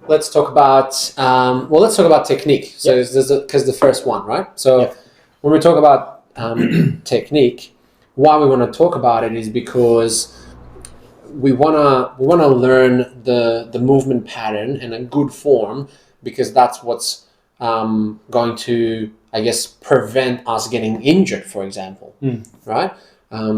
let's talk about let's talk about technique. So because the first one, right? So when we talk about technique, why we want to talk about it is because we wanna learn the movement pattern in a good form, because that's what's going to, I guess, prevent us getting injured, for example, right?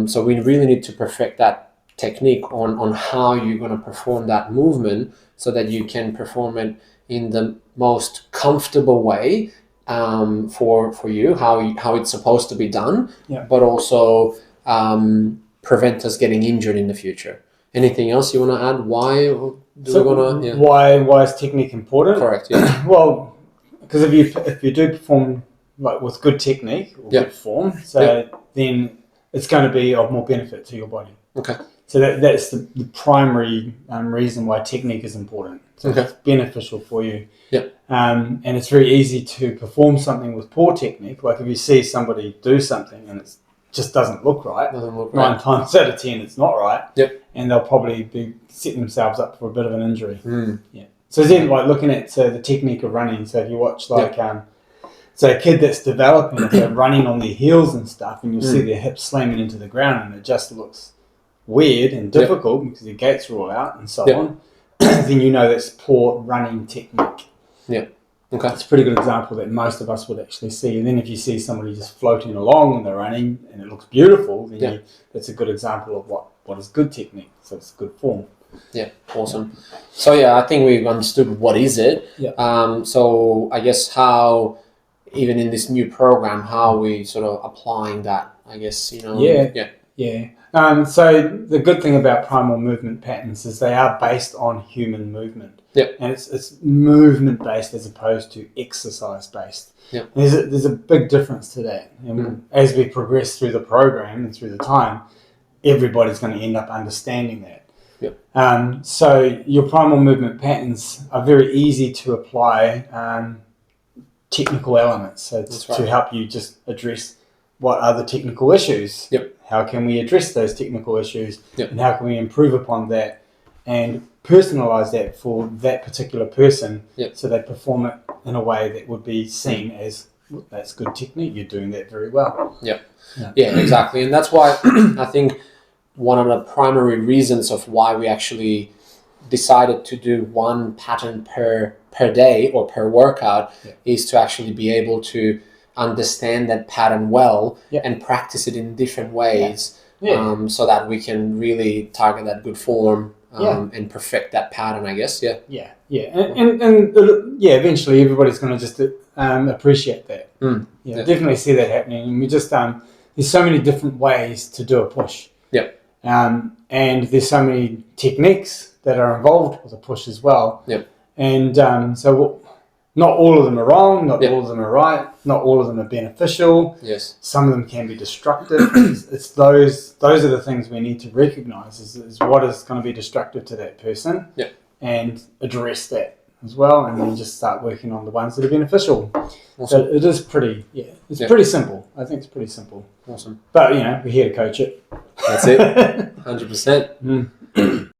So we really need to perfect that technique on how you're going to perform that movement, so that you can perform it in the most comfortable way for you, how it's supposed to be done, but also prevent us getting injured in the future. Anything else you want to add? Why why is technique important? Correct. Yeah. Well, because if you do perform like with good technique or good form, then it's going to be of more benefit to your body. Okay. So that's the primary reason why technique is important. So it's beneficial for you. Yep. And it's very easy to perform something with poor technique. Like if you see somebody do something and it just doesn't look right, 9 times out of 10 it's not right. Yep. And they'll probably be setting themselves up for a bit of an injury. Yeah. So then, like looking at the technique of running. So if you watch so a kid that's developing, if they're running on their heels and stuff, and you'll see their hips slamming into the ground, and it just looks weird and difficult because their gaits are all out and so on. Then you know that's poor running technique. Yeah. Okay. It's a pretty good example that most of us would actually see. And then if you see somebody just floating along when they're running and it looks beautiful, then that's a good example of what is good technique. So it's good form. Yeah, awesome. So I think we've understood what is it. Yeah. So I guess how, even in this new program, how we sort of applying that, I guess, Yeah. So the good thing about primal movement patterns is they are based on human movement. Yep. And it's movement based as opposed to exercise based. Yep. There's a big difference to that. And as we progress through the program and through the time, everybody's going to end up understanding that. Yep. So your primal movement patterns are very easy to apply technical elements. So to help you just address what are the technical issues. Yep. How can we address those technical issues? Yep. And how can we improve upon that and personalize that for that particular person, so they perform it in a way that would be seen as, that's good technique, you're doing that very well. Yeah, exactly. And that's why I think one of the primary reasons of why we actually decided to do one pattern per day or per workout is to actually be able to understand that pattern well and practice it in different ways, so that we can really target that good form and perfect that pattern, I guess. And eventually everybody's going to just appreciate that. Definitely see that happening. And we just there's so many different ways to do a push. And there's so many techniques that are involved with a push as well. And so not all of them are wrong, not all of them are right, not all of them are beneficial. Yes. Some of them can be destructive. It's those are the things we need to recognize is what is going to be destructive to that person, and address that as well, and then just start working on the ones that are beneficial. Awesome. So it is pretty pretty simple. I think it's pretty simple. Awesome. But we're here to coach it. That's it. 100%.